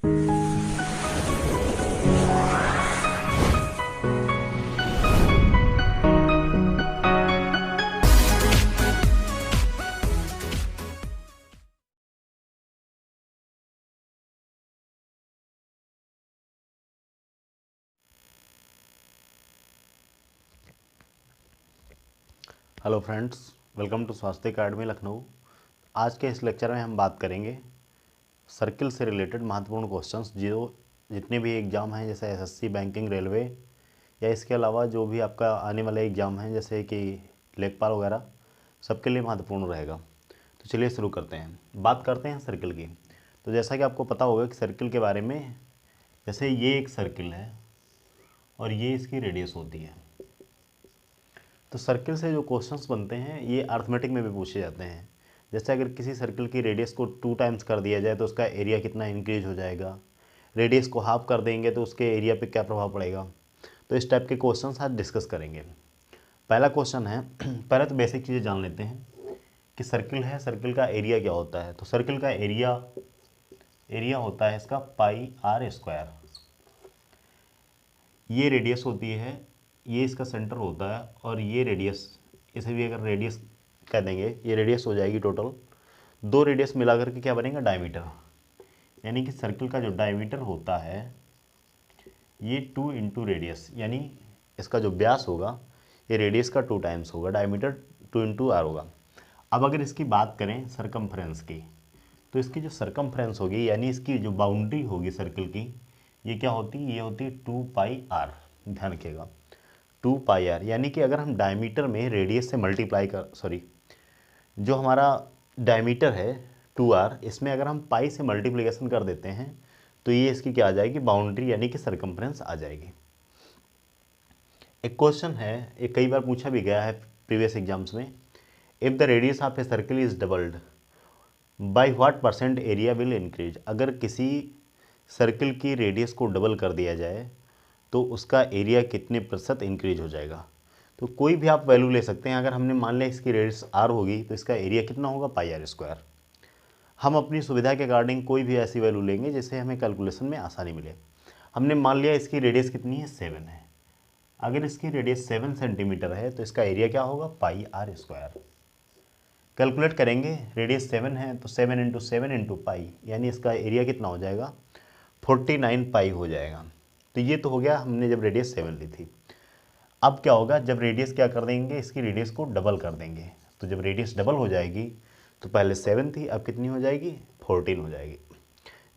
Hello friends, welcome to स्वास्थ्य academy Lucknow. आज के इस लेक्चर में हम बात करेंगे सर्किल से रिलेटेड महत्वपूर्ण क्वेश्चंस जो जितने भी एग्ज़ाम हैं, जैसे एसएससी, बैंकिंग, रेलवे या इसके अलावा जो भी आपका आने वाले एग्ज़ाम हैं जैसे कि लेखपाल वगैरह, सबके लिए महत्वपूर्ण रहेगा। तो चलिए शुरू करते हैं। बात करते हैं सर्किल की। तो जैसा कि आपको पता होगा कि सर्किल के बारे में, जैसे ये एक सर्किल है और ये इसकी रेडियस होती है। तो सर्किल से जो क्वेश्चंस बनते हैं ये अर्थमेटिक में भी पूछे जाते हैं। जैसे अगर किसी सर्किल की रेडियस को 2 टाइम्स कर दिया जाए तो उसका एरिया कितना इंक्रीज हो जाएगा, रेडियस को हाफ कर देंगे तो उसके एरिया पे क्या प्रभाव पड़ेगा। तो इस टाइप के क्वेश्चंस आज डिस्कस करेंगे। पहला क्वेश्चन है, पहले तो बेसिक चीज़ें जान लेते हैं कि सर्किल है, सर्किल का एरिया क्या होता है। तो सर्किल का एरिया होता है इसका पाई आर स्क्वायर। ये रेडियस होती है, ये इसका सेंटर होता है और ये रेडियस, इसे भी अगर रेडियस कह देंगे, ये रेडियस हो जाएगी टोटल। दो रेडियस मिला करके क्या बनेगा, डायमीटर। यानी कि सर्किल का जो डायमीटर होता है ये 2 इंटू रेडियस, यानी इसका जो व्यास होगा ये रेडियस का 2 टाइम्स होगा, डायमीटर 2 इंटू आर होगा। अब अगर इसकी बात करें सरकमफ्रेंस की, तो इसकी जो सरकमफ्रेंस होगी यानी इसकी जो बाउंड्री होगी सर्किल की, ये क्या होती है, ये होती है 2 पाई आर। ध्यान रखिएगा 2 पाई आर, यानी कि अगर हम डायमीटर में रेडियस से मल्टीप्लाई जो हमारा डायमीटर है 2r, इसमें अगर हम पाई से मल्टीप्लिकेशन कर देते हैं तो ये इसकी क्या आ जाएगी, बाउंड्री यानी कि सरकमफ्रेंस आ जाएगी। एक क्वेश्चन है, ये कई बार पूछा भी गया है प्रीवियस एग्जाम्स में, if the radius of a circle is doubled by what percent area will increase. अगर किसी सर्किल की रेडियस को डबल कर दिया जाए तो उसका एरिया कितने प्रतिशत इंक्रीज हो जाएगा। तो कोई भी आप वैल्यू ले सकते हैं। अगर हमने मान लिया इसकी रेडियस आर होगी तो इसका एरिया कितना होगा, पाई आर स्क्वायर। हम अपनी सुविधा के अकॉर्डिंग कोई भी ऐसी वैल्यू लेंगे जिससे हमें कैलकुलेशन में आसानी मिले। हमने मान लिया इसकी रेडियस कितनी है, 7 है। अगर इसकी रेडियस 7 सेंटीमीटर है तो इसका एरिया क्या होगा, पाई आर स्क्वायर। कैलकुलेट करेंगे, रेडियस 7 है तो 7 इंटू 7 इंटू पाई, यानी इसका एरिया कितना हो जाएगा, 49 पाई हो जाएगा। तो ये तो हो गया हमने जब रेडियस 7 ली थी। अब क्या होगा, जब रेडियस क्या कर देंगे, इसकी रेडियस को डबल कर देंगे। तो जब रेडियस डबल हो जाएगी तो पहले 7 थी, अब कितनी हो जाएगी, 14 हो जाएगी।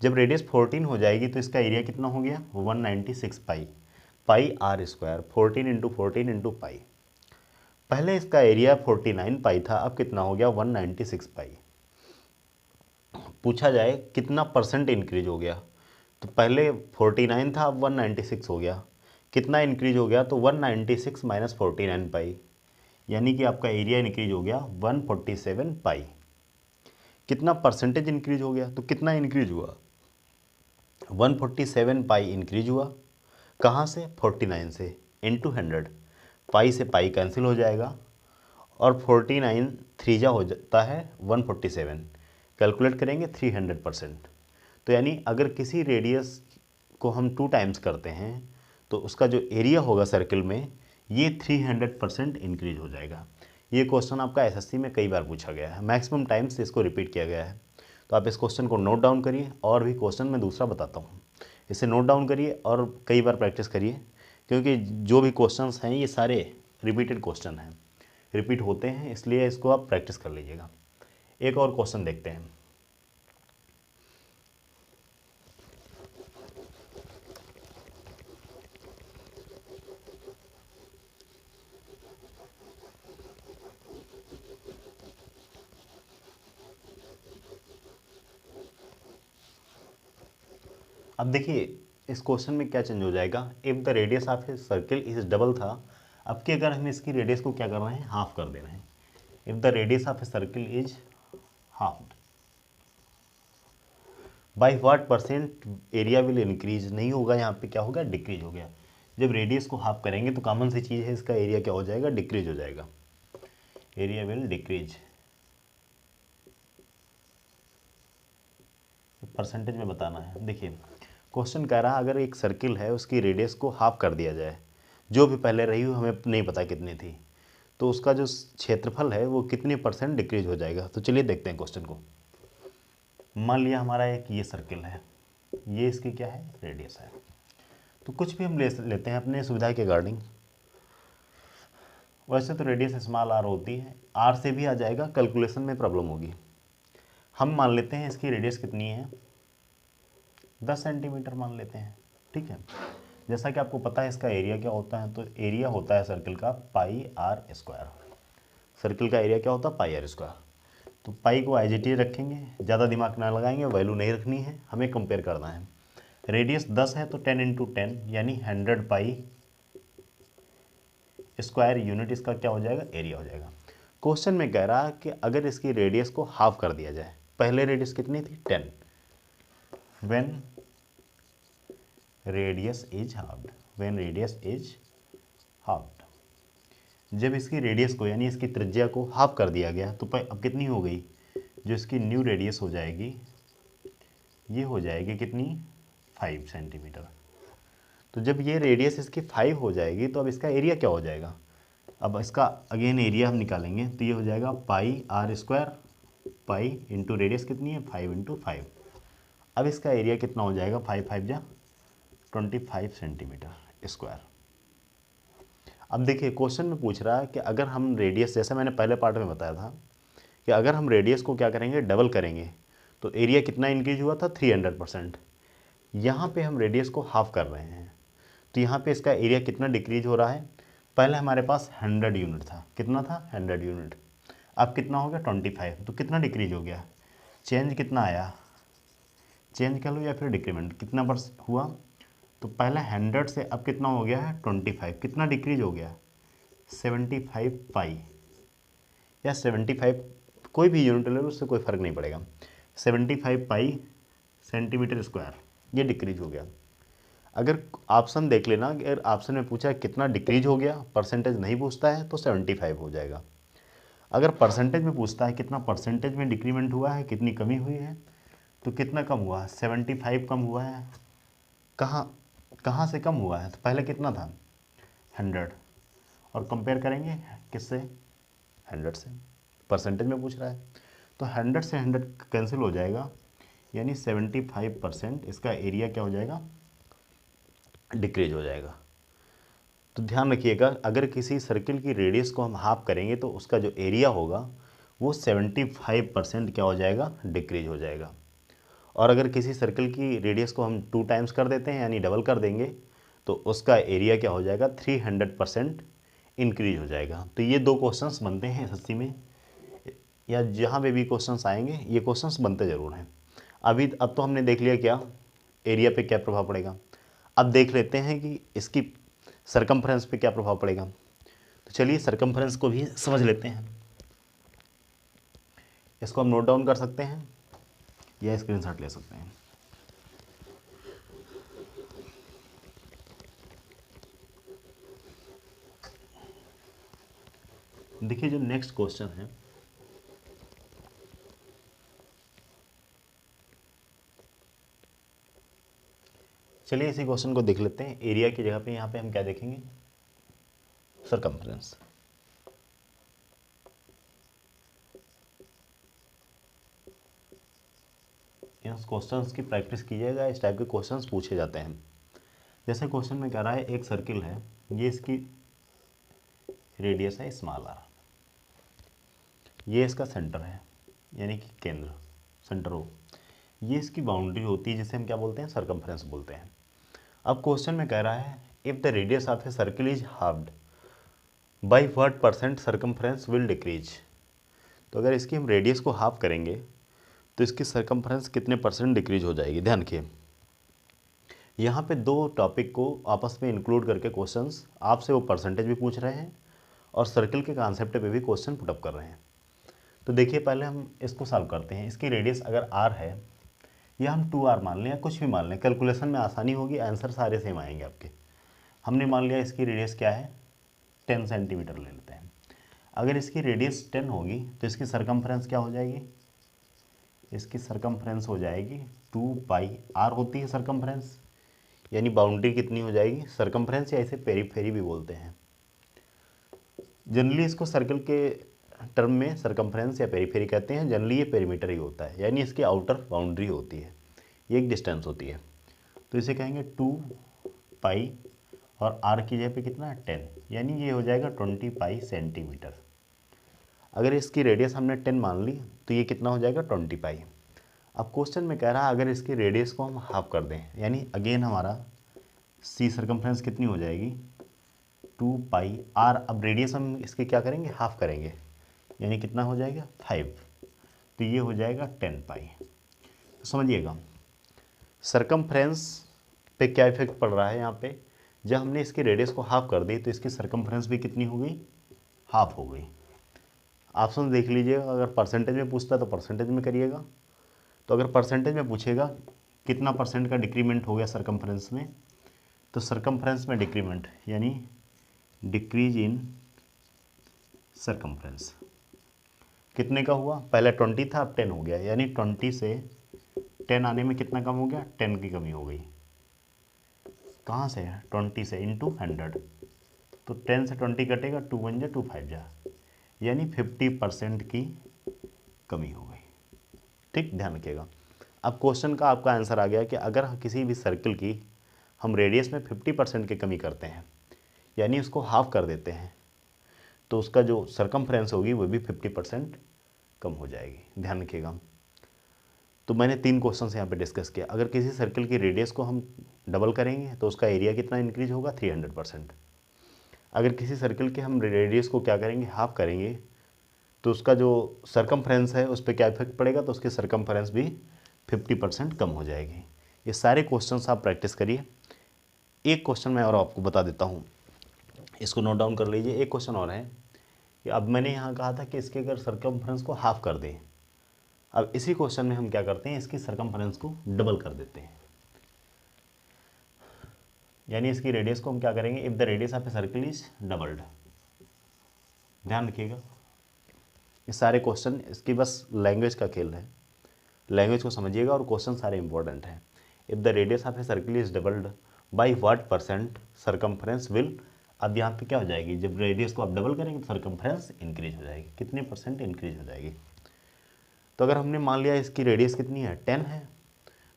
जब रेडियस 14 हो जाएगी तो इसका एरिया कितना हो गया, 196 pi, pi R square. 14 into 14 into pi. पहले इसका एरिया 49 पाई था, अब कितना हो गया, 196 पाई। पूछा जाए कितना परसेंट इंक्रीज हो गया, तो पहले 49 था, अब 196 हो गया। कितना इंक्रीज हो गया, तो 196 माइनस 49 पाई, यानी कि आपका एरिया इंक्रीज हो गया 147 पाई। कितना परसेंटेज इंक्रीज हो गया, तो कितना इंक्रीज हुआ, 147 पाई इंक्रीज हुआ। कहाँ से, 49 से, इंटू 100। पाई से पाई कैंसिल हो जाएगा और 49 थ्रीजा हो जाता है 147। कैलकुलेट करेंगे 300%। तो यानी अगर किसी रेडियस को हम 2 टाइम्स करते हैं तो उसका जो एरिया होगा सर्किल में ये 300% इंक्रीज हो जाएगा। ये क्वेश्चन आपका एसएससी में कई बार पूछा गया है, मैक्सिमम टाइम्स इसको रिपीट किया गया है। तो आप इस क्वेश्चन को नोट डाउन करिए, और भी क्वेश्चन मैं दूसरा बताता हूँ, इसे नोट डाउन करिए और कई बार प्रैक्टिस करिए, क्योंकि जो भी क्वेश्चंस हैं ये सारे रिपीटेड क्वेश्चन हैं, रिपीट होते हैं, इसलिए इसको आप प्रैक्टिस कर लीजिएगा। एक और क्वेश्चन देखते हैं। अब देखिए इस क्वेश्चन में क्या चेंज हो जाएगा, if the radius of a circle is double था, अब कि अगर हम इसकी रेडियस को क्या कर रहे हैं, हाफ कर दे रहे हैं। If the radius of a circle is half, by what percent area will increase, नहीं होगा यहाँ पे, क्या होगा, डिक्रीज हो गया। जब रेडियस को हाफ करेंगे तो कॉमन सी चीज़ है, इसका एरिया क्या हो जाएगा, डिक्रीज हो जाएगा, एरिया विल डिक्रीज। परसेंटेज में बताना है। देखिए क्वेश्चन कह रहा है अगर एक सर्किल है उसकी रेडियस को हाफ कर दिया जाए, जो भी पहले रही हो हमें नहीं पता कितनी थी, तो उसका जो क्षेत्रफल है वो कितने % डिक्रीज हो जाएगा। तो चलिए देखते हैं क्वेश्चन को। मान लिया हमारा एक ये सर्किल है, ये इसकी क्या है, रेडियस है। तो कुछ भी हम लेते हैं अपने सुविधा के अकॉर्डिंग। वैसे तो रेडियस स्मॉल आर होती है, आर से भी आ जाएगा, कैलकुलेशन में प्रॉब्लम होगी। हम मान लेते हैं इसकी रेडियस कितनी है, 10 सेंटीमीटर मान लेते हैं, ठीक है। जैसा कि आपको पता है इसका एरिया क्या होता है, तो एरिया होता है सर्किल का पाई आर स्क्वायर। सर्किल का एरिया क्या होता है, पाई आर स्क्वायर। तो पाई को एज इट इज रखेंगे, ज़्यादा दिमाग ना लगाएंगे, वैल्यू नहीं रखनी है, हमें कंपेयर करना है। रेडियस 10 है तो 10 × 10 यानी 100 पाई स्क्वायर यूनिट इसका क्या हो जाएगा, एरिया हो जाएगा। क्वेश्चन में कह रहा है कि अगर इसकी रेडियस को हाफ कर दिया जाए, पहले रेडियस कितनी थी, 10, when radius is halved, when radius is halved, जब इसकी रेडियस को यानी इसकी त्रिज्या को हाफ कर दिया गया तो अब कितनी हो गई, जो इसकी न्यू रेडियस हो जाएगी ये हो जाएगी कितनी, 5 सेंटीमीटर। तो जब ये रेडियस इसकी 5 हो जाएगी तो अब इसका एरिया क्या हो जाएगा, अब इसका अगेन एरिया हम निकालेंगे तो ये हो जाएगा pi R square, pi into radius कितनी है, 5 × 5। अब इसका एरिया कितना हो जाएगा, 5 × 5 = 25 सेंटीमीटर स्क्वायर। अब देखिए क्वेश्चन में पूछ रहा है कि अगर हम रेडियस, जैसे मैंने पहले पार्ट में बताया था कि अगर हम रेडियस को क्या करेंगे, डबल करेंगे, तो एरिया कितना इंक्रीज हुआ था, 300%। यहाँ पे हम रेडियस को हाफ कर रहे हैं तो यहाँ पे इसका एरिया कितना डिक्रीज हो रहा है। पहले हमारे पास 100 यूनिट था, कितना था, 100 यूनिट, अब कितना हो गया, 25। तो कितना डिक्रीज हो गया, चेंज कितना आया, चेंज कर लो या फिर डिक्रीमेंट कितना हुआ, तो पहले 100 से अब कितना हो गया है, 25, कितना डिक्रीज हो गया, 75 पाई या 75, कोई भी यूनिट ले लो उससे कोई फ़र्क नहीं पड़ेगा, 75 पाई सेंटीमीटर स्क्वायर, ये डिक्रीज हो गया। अगर ऑप्शन देख लेना, अगर ऑप्शन में पूछा कितना डिक्रीज हो गया, परसेंटेज नहीं पूछता है तो 75 हो जाएगा। अगर परसेंटेज में पूछता है कितना परसेंटेज में डिक्रीमेंट हुआ है, कितनी कमी हुई है, तो कितना कम हुआ है, 75 कम हुआ है। कहाँ से कम हुआ है, तो पहले कितना था, 100, और कंपेयर करेंगे किससे, 100 से, परसेंटेज में पूछ रहा है तो 100 से 100 कैंसिल हो जाएगा, यानी 75% इसका एरिया क्या हो जाएगा, डिक्रीज हो जाएगा। तो ध्यान रखिएगा अगर किसी सर्किल की रेडियस को हम हाफ करेंगे तो उसका जो एरिया होगा वो 75% क्या हो जाएगा, डिक्रीज हो जाएगा। और अगर किसी सर्किल की रेडियस को हम 2 टाइम्स कर देते हैं यानी डबल कर देंगे तो उसका एरिया क्या हो जाएगा, 300% इंक्रीज हो जाएगा। तो ये 2 क्वेश्चंस बनते हैं एसएससी में, या जहाँ पे भी क्वेश्चंस आएंगे ये क्वेश्चंस बनते ज़रूर हैं। अब तो हमने देख लिया क्या एरिया पे क्या प्रभाव पड़ेगा, अब देख लेते हैं कि इसकी सरकमफ्रेंस पे क्या प्रभाव पड़ेगा। तो चलिए सरकमफ्रेंस को भी समझ लेते हैं। इसको हम नोट डाउन कर सकते हैं या स्क्रीनशॉट ले सकते हैं। देखिए जो नेक्स्ट क्वेश्चन है, चलिए इसी क्वेश्चन को देख लेते हैं। एरिया की जगह पे यहाँ पे हम क्या देखेंगे, सरकमफ्रेंस। इन क्वेश्चंस की प्रैक्टिस कीजिएगा, इस टाइप के क्वेश्चंस पूछे जाते हैं। जैसे क्वेश्चन में कह रहा है एक सर्किल है, ये इसकी रेडियस है स्मॉल आर, ये इसका सेंटर है यानी कि केंद्र, सेंटर हो, ये इसकी बाउंड्री होती है जिसे हम क्या बोलते हैं, सरकमफ्रेंस बोलते हैं। अब क्वेश्चन में कह रहा है if the radius of a circle is halved by what % circumference will decrease. तो अगर इसकी हम रेडियस को हाफ करेंगे तो इसकी सरकमफ्रेंस कितने % डिक्रीज हो जाएगी। ध्यान रखिए यहाँ पे 2 टॉपिक को आपस में इंक्लूड करके क्वेश्चंस आपसे वो परसेंटेज भी पूछ रहे हैं और सर्किल के कॉन्सेप्ट पे भी क्वेश्चन पुटअप कर रहे हैं। तो देखिए पहले हम इसको सॉल्व करते हैं। इसकी रेडियस अगर r है या हम 2r मान लें या कुछ भी मान लें, कैलकुलेशन में आसानी होगी, आंसर सारे सेम आएंगे आपके। हमने मान लिया इसकी रेडियस क्या है, 10 सेंटीमीटर ले लेते हैं। अगर इसकी रेडियस 10 होगी तो इसकी सरकमफ्रेंस क्या हो जाएगी, इसकी सरकमफ्रेंस हो जाएगी 2πr होती है सरकमफ्रेंस, यानी बाउंड्री कितनी हो जाएगी, सरकमफ्रेंस, या इसे पेरीफेरी भी बोलते हैं। जनरली इसको सर्कल के टर्म में सरकमफ्रेंस या पेरीफेरी कहते हैं। जनरली ये पेरीमीटर ही होता है, यानी इसकी आउटर बाउंड्री होती है, ये एक डिस्टेंस होती है। तो इसे कहेंगे 2π और r की जगह पे कितना है 10, यानी ये हो जाएगा 20π सेंटीमीटर। अगर इसकी रेडियस हमने 10 मान ली तो ये कितना हो जाएगा 20π। अब क्वेश्चन में कह रहा है अगर इसकी रेडियस को हम हाफ कर दें, यानी अगेन हमारा सी सरकमफ्रेंस कितनी हो जाएगी 2πr। अब रेडियस हम इसके क्या करेंगे, हाफ करेंगे, यानी कितना हो जाएगा 5, तो ये हो जाएगा 10π। तो समझिएगा सरकमफ्रेंस पे क्या इफेक्ट पड़ रहा है यहाँ पे, जब हमने इसकी रेडियस को हाफ कर दी तो इसकी सरकमफ्रेंस भी कितनी हो गई, हाफ हो गई। ऑप्शन देख लीजिएगा, अगर परसेंटेज में पूछता है तो परसेंटेज में करिएगा। तो अगर परसेंटेज में पूछेगा कितना परसेंट का डिक्रीमेंट हो गया सरकमफ्रेंस में, तो सरकमफ्रेंस में डिक्रीमेंट यानी डिक्रीज इन सरकमफ्रेंस कितने का हुआ, पहले 20 था अब 10 हो गया, यानी 20 से 10 आने में कितना कम हो गया, 10 की कमी हो गई। कहाँ से, 20 से इंटू 100, तो 10 से 20 कटेगा, 2 1 जा 2 5 जा, यानी 50% की कमी हो गई। ठीक, ध्यान रखिएगा। अब क्वेश्चन का आपका आंसर आ गया कि अगर किसी भी सर्कल की हम रेडियस में 50% की कमी करते हैं, यानी उसको हाफ कर देते हैं, तो उसका जो सरकमफ्रेंस होगी वो भी 50% कम हो जाएगी। ध्यान रखिएगा। तो मैंने 3 क्वेश्चन यहाँ पे डिस्कस किया। अगर किसी सर्कल की रेडियस को हम डबल करेंगे तो उसका एरिया कितना इंक्रीज होगा, 300%। अगर किसी सर्कल के हम रेडियस को क्या करेंगे, हाफ करेंगे, तो उसका जो सरकमफ्रेंस है उस पर क्या इफेक्ट पड़ेगा, तो उसकी सरकमफ्रेंस भी 50% कम हो जाएगी। ये सारे क्वेश्चंस आप प्रैक्टिस करिए। एक क्वेश्चन मैं और आपको बता देता हूँ, इसको नोट डाउन कर लीजिए। एक क्वेश्चन और है कि अब मैंने यहाँ कहा था कि इसके अगर सरकमफ्रेंस को हाफ कर दें, अब इसी क्वेश्चन में हम क्या करते हैं, इसकी सरकमफ्रेंस को डबल कर देते हैं, यानी इसकी रेडियस को हम क्या करेंगे, if the radius of a circle is doubled. ध्यान रखिएगा, ये सारे क्वेश्चन इसकी बस लैंग्वेज का खेल है, लैंग्वेज को समझिएगा और क्वेश्चन सारे इंपॉर्टेंट हैं। If the radius of a circle is doubled by what percent circumference will. अब यहाँ पे क्या हो जाएगी, जब रेडियस को आप डबल करेंगे तो सरकमफ्रेंस इंक्रीज हो जाएगी, कितने परसेंट इंक्रीज हो जाएगी। तो अगर हमने मान लिया इसकी रेडियस कितनी है 10 है,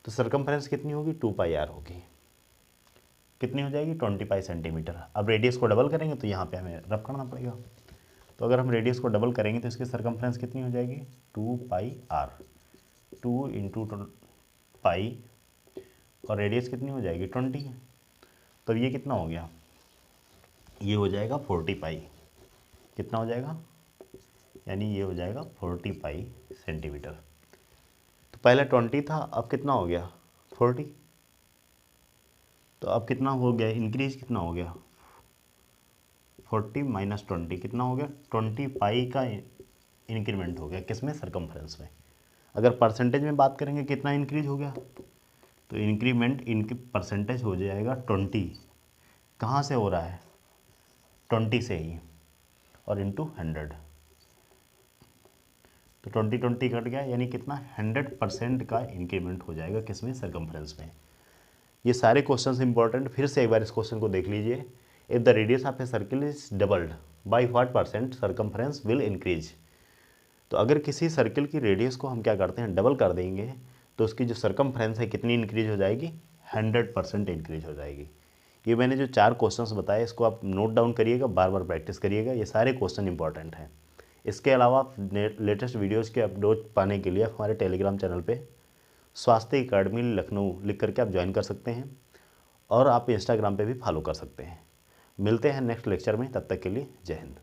तो सरकमफ्रेंस कितनी होगी 2πr होगी, कितनी हो जाएगी 20π सेंटीमीटर। अब रेडियस को डबल करेंगे तो यहाँ पे हमें रफ करना पड़ेगा। तो अगर हम रेडियस को डबल करेंगे तो इसकी सरकमफ्रेंस कितनी हो जाएगी 2πr, 2 इंटू पाई, और रेडियस कितनी हो जाएगी 20। तो ये कितना हो गया, ये हो जाएगा 40π। कितना हो जाएगा, यानी ये हो जाएगा 40π सेंटीमीटर। तो पहले 20 था, अब कितना हो गया 40। तो अब कितना हो गया, इंक्रीज कितना हो गया 40 माइनस 20 कितना हो गया 20π का इंक्रीमेंट हो गया, किसमें, सरकमफ्रेंस में। अगर परसेंटेज में बात करेंगे कितना इंक्रीज हो गया, तो इंक्रीमेंट इनकी परसेंटेज हो जाएगा 20। कहाँ से हो रहा है 20 से ही, और इंटू 100, तो 20 कट गया, यानी कितना 100% का इंक्रीमेंट हो जाएगा, किसमें, सरकमफ्रेंस में। ये सारे क्वेश्चंस इंपॉर्टेंट, फिर से एक बार इस क्वेश्चन को देख लीजिए। If the radius of a circle is doubled by what percent circumference will increase. तो अगर किसी सर्कल की रेडियस को हम क्या करते हैं, डबल कर देंगे, तो उसकी जो सरकमफ्रेंस है कितनी इंक्रीज हो जाएगी, 100% इंक्रीज हो जाएगी। ये मैंने जो 4 क्वेश्चंस बताए इसको आप नोट डाउन करिएगा, बार बार प्रैक्टिस करिएगा, ये सारे क्वेश्चन इंपॉर्टेंट हैं। इसके अलावा आप लेटेस्ट वीडियोज़ के अपलोड पाने के लिए हमारे टेलीग्राम चैनल पर स्वास्थ्य अकादमी लखनऊ लिख करके आप ज्वाइन कर सकते हैं, और आप इंस्टाग्राम पे भी फॉलो कर सकते हैं। मिलते हैं नेक्स्ट लेक्चर में, तब तक के लिए जय हिंद।